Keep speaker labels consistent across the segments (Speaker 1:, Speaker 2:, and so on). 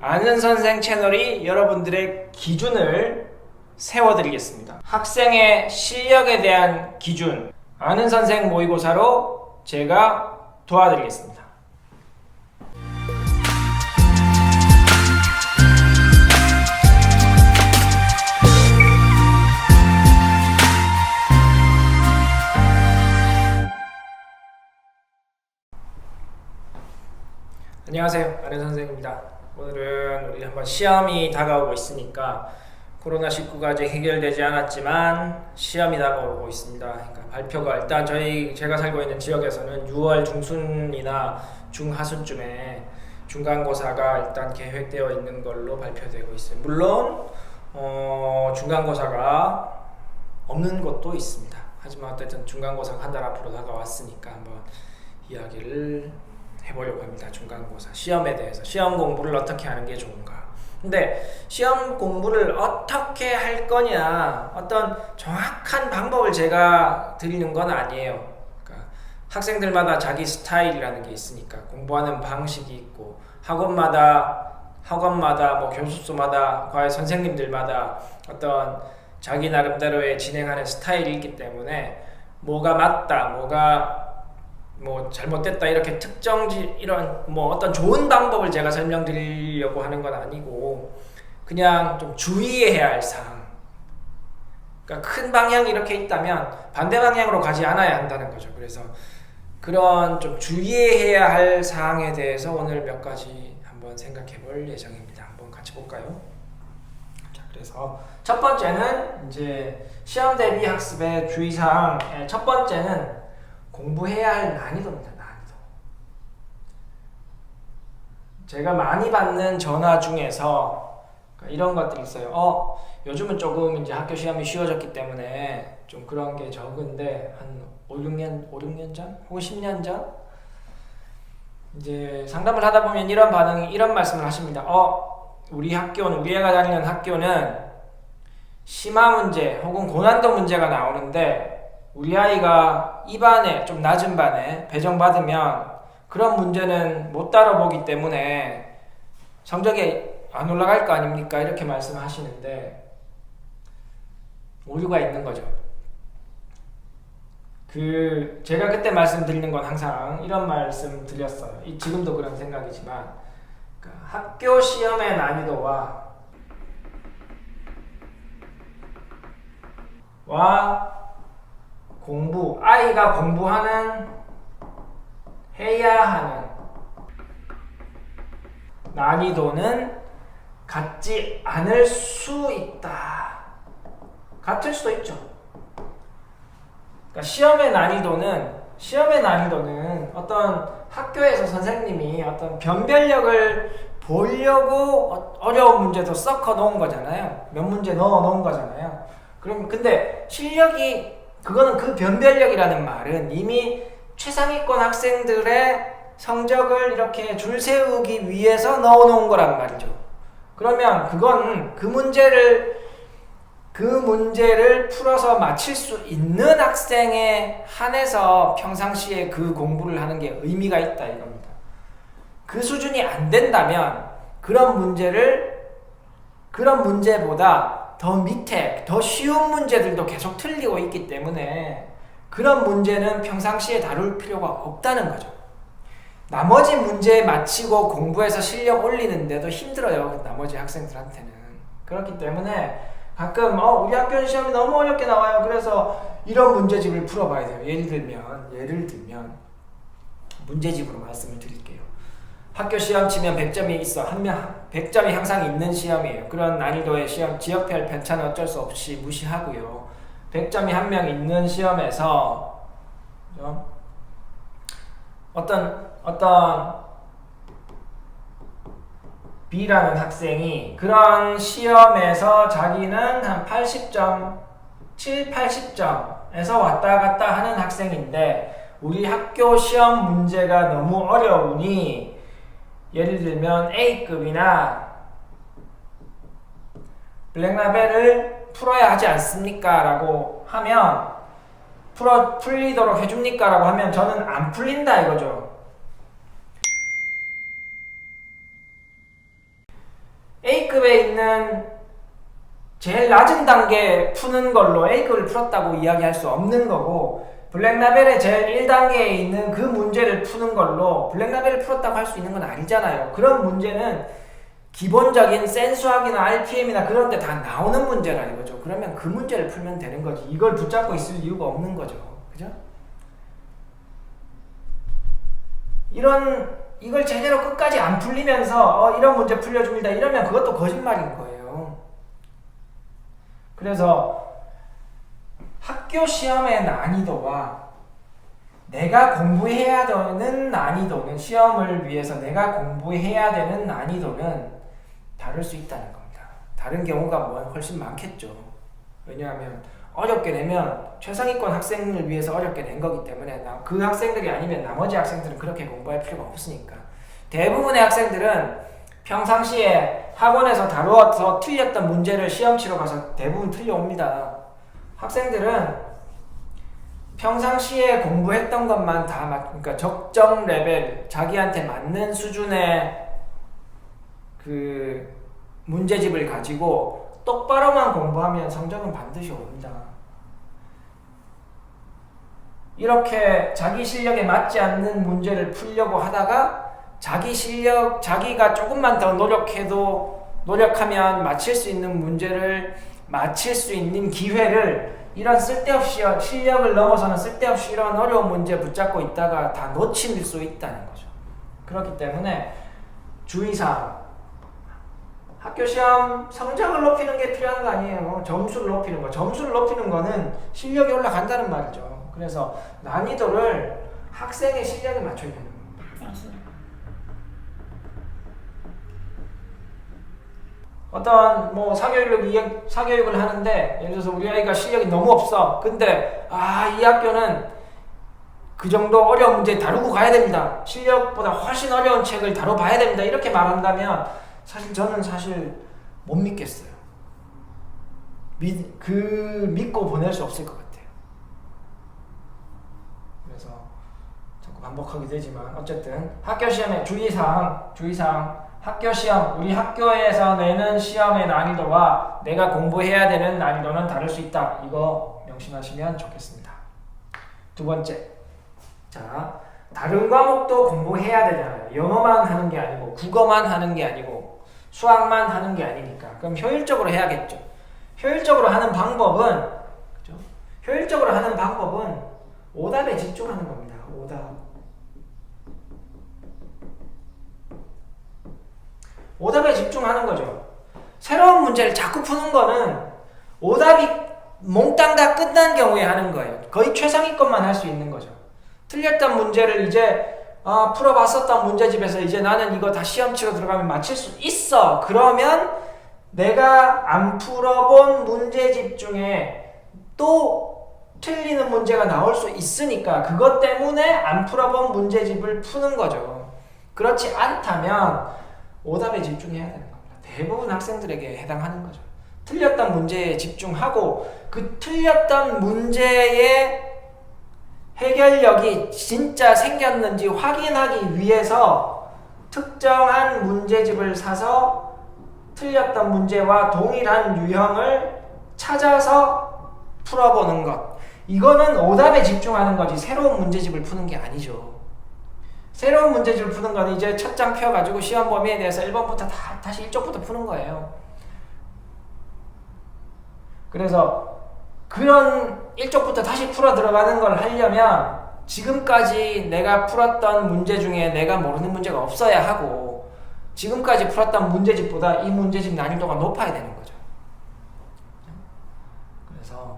Speaker 1: 아는 선생 채널이 여러분들의 기준을 세워드리겠습니다. 학생의 실력에 대한 기준, 아는 선생 모의고사로 제가 도와드리겠습니다. 안녕하세요, 아는 선생입니다. 오늘은 우리 한번 시험이 다가오고 있으니까 코로나19가 아직 해결되지 않았지만 시험이 다가오고 있습니다. 그러니까 발표가 일단 제가 살고 있는 지역에서는 6월 중순이나 중하순쯤에 중간고사가 일단 계획되어 있는 걸로 발표되고 있어요. 물론 중간고사가 없는 곳도 있습니다. 하지만 어쨌든 중간고사가 한 달 앞으로 다가왔으니까 한번 이야기를 해보려고 합니다. 중간고사 시험에 대해서, 시험 공부를 어떻게 하는 게 좋은가. 근데 시험 공부를 어떻게 할 거냐, 어떤 정확한 방법을 제가 드리는 건 아니에요. 그러니까 학생들마다 자기 스타일이라는 게 있으니까, 공부하는 방식이 있고, 학원마다 뭐 교습소마다, 과외 선생님들마다 어떤 자기 나름대로의 진행하는 스타일이 있기 때문에 뭐가 맞다, 뭐가 뭐 잘못됐다, 이렇게 이런 뭐 어떤 좋은 방법을 제가 설명드리려고 하는 건 아니고, 그냥 좀 주의해야 할 사항, 그러니까 큰 방향이 이렇게 있다면 반대 방향으로 가지 않아야 한다는 거죠. 그래서 그런 좀 주의해야 할 사항에 대해서 오늘 몇 가지 한번 생각해 볼 예정입니다. 한번 같이 볼까요? 자, 그래서 첫 번째는 이제 시험 대비 학습의 주의사항. 첫 번째는 공부해야 할 난이도입니다. 난이도. 제가 많이 받는 전화 중에서 이런 것들이 있어요. 요즘은 조금 이제 학교 시험이 쉬워졌기 때문에 좀 그런 게 적은데, 한 5, 6년 전? 혹은 10년 전? 이제 상담을 하다 보면 이런 말씀을 하십니다. 우리 애가 다니는 학교는 심화 문제 혹은 고난도 문제가 나오는데, 우리 아이가 이 반에, 좀 낮은 반에 배정받으면 그런 문제는 못 다뤄보기 때문에 성적이 안 올라갈 거 아닙니까? 이렇게 말씀하시는데 오류가 있는 거죠. 제가 그때 말씀드리는 건 항상 이런 말씀 드렸어요. 지금도 그런 생각이지만, 그러니까 학교 시험의 난이도와 아이가 해야 하는 난이도는 같지 않을 수 있다. 같을 수도 있죠. 그러니까 시험의 난이도는 어떤 학교에서 선생님이 어떤 변별력을 보려고 어려운 문제도 섞어 놓은 거잖아요. 몇 문제 넣어 놓은 거잖아요. 근데 그거는 그 변별력이라는 말은 이미 최상위권 학생들의 성적을 이렇게 줄 세우기 위해서 넣어놓은 거란 말이죠. 그러면 그건 그 문제를 풀어서 맞힐 수 있는 학생에 한해서 평상시에 그 공부를 하는 게 의미가 있다, 이겁니다. 그 수준이 안 된다면 그런 문제보다 더 밑에, 더 쉬운 문제들도 계속 틀리고 있기 때문에 그런 문제는 평상시에 다룰 필요가 없다는 거죠. 나머지 문제 맞히고 공부해서 실력 올리는데도 힘들어요, 나머지 학생들한테는. 그렇기 때문에 가끔 우리 학교 시험이 너무 어렵게 나와요. 그래서 이런 문제집을 풀어봐야 돼요. 예를 들면 문제집으로 말씀을 드릴게요. 학교 시험 치면 100점이 있어. 100점이 항상 있는 시험이에요. 그런 난이도의 시험, 지역별 편차는 어쩔 수 없이 무시하고요. 100점이 한 명 있는 시험에서 어떤 B라는 학생이 그런 시험에서 자기는 한 80점, 80점에서 왔다 갔다 하는 학생인데, 우리 학교 시험 문제가 너무 어려우니 예를 들면 A급이나 블랙라벨을 풀어야 하지 않습니까? 라고 하면, 풀리도록 해줍니까? 라고 하면 저는 안 풀린다 이거죠. A급에 있는 제일 낮은 단계 푸는 걸로 A급을 풀었다고 이야기할 수 없는 거고, 블랙라벨의 제일 1단계에 있는 그 문제를 푸는 걸로 블랙라벨을 풀었다고 할 수 있는 건 아니잖아요. 그런 문제는 기본적인 센수학이나 RPM이나 그런 데 다 나오는 문제라 이거죠. 그러면 그 문제를 풀면 되는 거지. 이걸 붙잡고 있을 이유가 없는 거죠. 그죠? 이걸 제대로 끝까지 안 풀리면서 이런 문제 풀려줍니다. 이러면 그것도 거짓말인 거예요. 그래서 학교 시험의 난이도와 내가 공부해야 되는 난이도는, 시험을 위해서 내가 공부해야 되는 난이도는 다를 수 있다는 겁니다. 다른 경우가 훨씬 많겠죠. 왜냐하면 어렵게 내면 최상위권 학생을 위해서 어렵게 낸 거기 때문에 그 학생들이 아니면 나머지 학생들은 그렇게 공부할 필요가 없으니까. 대부분의 학생들은 평상시에 학원에서 다루어서 틀렸던 문제를 시험 치러 가서 대부분 틀려옵니다. 학생들은 평상시에 공부했던 것만 그러니까 적정 레벨, 자기한테 맞는 수준의 그 문제집을 가지고 똑바로만 공부하면 성적은 반드시 옵니다. 이렇게 자기 실력에 맞지 않는 문제를 풀려고 하다가 자기가 조금만 더 노력하면 맞힐 수 있는 문제를 맞힐 수 있는 기회를, 이런 쓸데없이 실력을 넘어서는 쓸데없이 이런 어려운 문제 붙잡고 있다가 다 놓칠 수 있다는 거죠. 그렇기 때문에 주의사항, 학교 시험 성적을 높이는 게 필요한 거 아니에요. 점수를 높이는 거. 점수를 높이는 거는 실력이 올라간다는 말이죠. 그래서 난이도를 학생의 실력에 맞춰야 되는 겁니다. 어떤 사교육을 하는데, 예를 들어서 우리 아이가 실력이 너무 없어. 근데 이 학교는 그 정도 어려운 문제 다루고 가야 됩니다. 실력보다 훨씬 어려운 책을 다뤄봐야 됩니다. 이렇게 말한다면 저는 못 믿겠어요. 믿고 보낼 수 없을 것 같아요. 그래서 자꾸 반복하게 되지만 어쨌든 학교 시험의 주의사항, 학교 시험, 우리 학교에서 내는 시험의 난이도와 내가 공부해야 되는 난이도는 다를 수 있다. 이거 명심하시면 좋겠습니다. 두 번째, 자, 다른 과목도 공부해야 되잖아요. 영어만 하는 게 아니고, 국어만 하는 게 아니고, 수학만 하는 게 아니니까. 그럼 효율적으로 해야겠죠. 효율적으로 하는 방법은 오답에 집중하는 겁니다. 오답에 집중하는 거죠. 새로운 문제를 자꾸 푸는 거는 오답이 몽땅 다 끝난 경우에 하는 거예요. 거의 최상위권만 할 수 있는 거죠. 틀렸던 문제를 이제 풀어봤었던 문제집에서 이제 나는 이거 다 시험 치러 들어가면 맞힐 수 있어. 그러면 내가 안 풀어본 문제집 중에 또 틀리는 문제가 나올 수 있으니까 그것 때문에 안 풀어본 문제집을 푸는 거죠. 그렇지 않다면 오답에 집중해야 되는 겁니다. 대부분 학생들에게 해당하는 거죠. 틀렸던 문제에 집중하고 그 틀렸던 문제의 해결력이 진짜 생겼는지 확인하기 위해서 특정한 문제집을 사서 틀렸던 문제와 동일한 유형을 찾아서 풀어보는 것. 이거는 오답에 집중하는 거지 새로운 문제집을 푸는 게 아니죠. 새로운 문제집을 푸는 건 이제 첫 장 펴가지고 시험 범위에 대해서 1번부터 다시 1쪽부터 푸는 거예요. 그래서 그런 1쪽부터 다시 풀어 들어가는 걸 하려면 지금까지 내가 풀었던 문제 중에 내가 모르는 문제가 없어야 하고 지금까지 풀었던 문제집보다 이 문제집 난이도가 높아야 되는 거죠. 그래서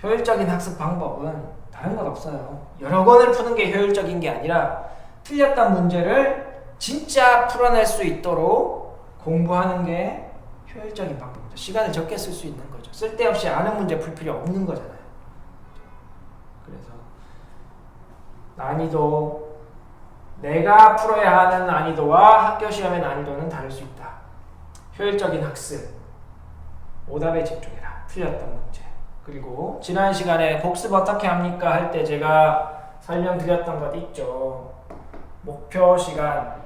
Speaker 1: 효율적인 학습 방법은 다른 건 없어요. 여러 권을 푸는 게 효율적인 게 아니라 틀렸던 문제를 진짜 풀어낼 수 있도록 공부하는 게 효율적인 방법이죠. 시간을 적게 쓸 수 있는 거죠. 쓸데없이 아는 문제 풀 필요 없는 거잖아요. 그래서 난이도, 내가 풀어야 하는 난이도와 학교 시험의 난이도는 다를 수 있다. 효율적인 학습, 오답에 집중해라. 틀렸던 문제. 그리고 지난 시간에 복습 어떻게 합니까? 할 때 제가 설명드렸던 것 있죠. 목표 시간,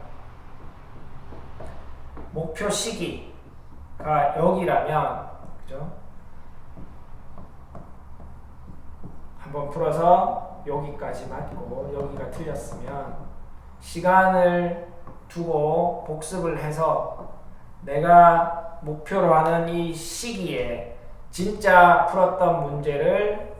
Speaker 1: 목표 시기, 여기라면, 그죠? 한번 풀어서 여기까지 맞고 여기가 틀렸으면 시간을 두고 복습을 해서 내가 목표로 하는 이 시기에 진짜 풀었던 문제를,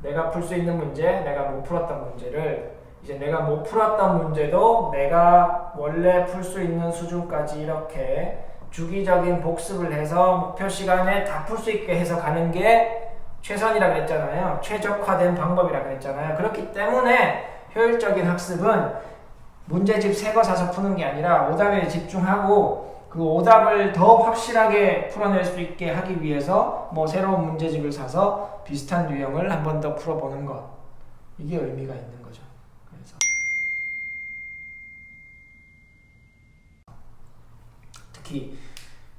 Speaker 1: 내가 풀 수 있는 문제, 내가 못 풀었던 문제를, 이제 내가 못 풀었던 문제도 내가 원래 풀 수 있는 수준까지 이렇게 주기적인 복습을 해서 목표 시간에 다 풀 수 있게 해서 가는 게 최선이라 그랬잖아요. 최적화된 방법이라 그랬잖아요. 그렇기 때문에 효율적인 학습은 문제집 새 거 사서 푸는 게 아니라 오답에 집중하고 그 오답을 더 확실하게 풀어낼 수 있게 하기 위해서 뭐 새로운 문제집을 사서 비슷한 유형을 한 번 더 풀어보는 것, 이게 의미가 있는 거죠. 그래서 특히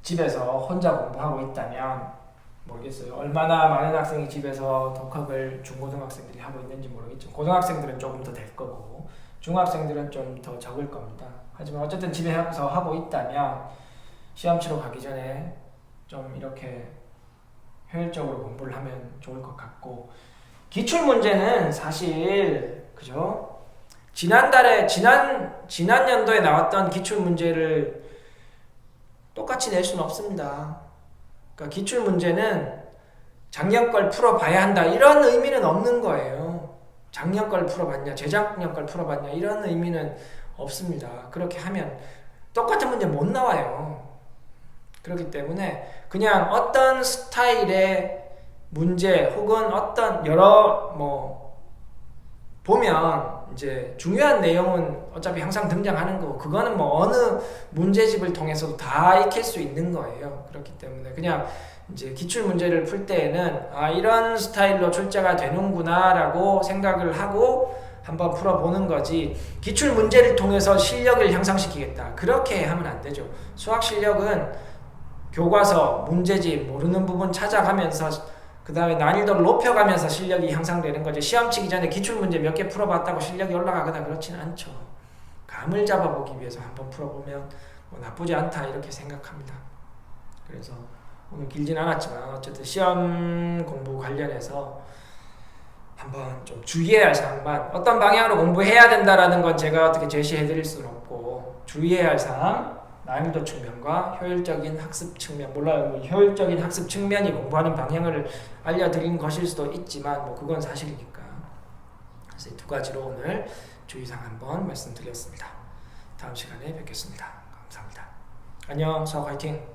Speaker 1: 집에서 혼자 공부하고 있다면 모르겠어요. 얼마나 많은 학생이 집에서 독학을 중고등학생들이 하고 있는지 모르겠죠. 고등학생들은 조금 더 될 거고 중학생들은 좀 더 적을 겁니다. 하지만 어쨌든 집에서 하고 있다면 시험 치러 가기 전에 좀 이렇게 효율적으로 공부를 하면 좋을 것 같고, 기출문제는 사실 그죠? 지난 연도에 나왔던 기출문제를 똑같이 낼 수는 없습니다. 그러니까 기출문제는 작년 걸 풀어봐야 한다 이런 의미는 없는 거예요. 작년 걸 풀어봤냐, 재작년 걸 풀어봤냐 이런 의미는 없습니다. 그렇게 하면 똑같은 문제 못 나와요. 그렇기 때문에 그냥 어떤 스타일의 문제 혹은 어떤 여러 보면 이제 중요한 내용은 어차피 항상 등장하는 거고 그거는 어느 문제집을 통해서도 다 익힐 수 있는 거예요. 그렇기 때문에 그냥 이제 기출 문제를 풀 때에는 이런 스타일로 출제가 되는구나 라고 생각을 하고 한번 풀어보는 거지, 기출 문제를 통해서 실력을 향상시키겠다 그렇게 하면 안 되죠. 수학 실력은 교과서, 문제집, 모르는 부분 찾아가면서 그 다음에 난이도를 높여가면서 실력이 향상되는 거죠. 시험 치기 전에 기출문제 몇 개 풀어봤다고 실력이 올라가거나 그렇지는 않죠. 감을 잡아보기 위해서 한번 풀어보면 나쁘지 않다 이렇게 생각합니다. 그래서 오늘 길진 않았지만 어쨌든 시험 공부 관련해서 한번 좀 주의해야 할 사항만, 어떤 방향으로 공부해야 된다라는 건 제가 어떻게 제시해 드릴 수는 없고 주의해야 할 사항, 난이도 측면과 효율적인 학습 측면, 몰라요. 효율적인 학습 측면이 공부하는 방향을 알려드린 것일 수도 있지만 그건 사실이니까. 그래서 이 두 가지로 오늘 주의사항 한번 말씀드렸습니다. 다음 시간에 뵙겠습니다. 감사합니다. 안녕, 수학 화이팅!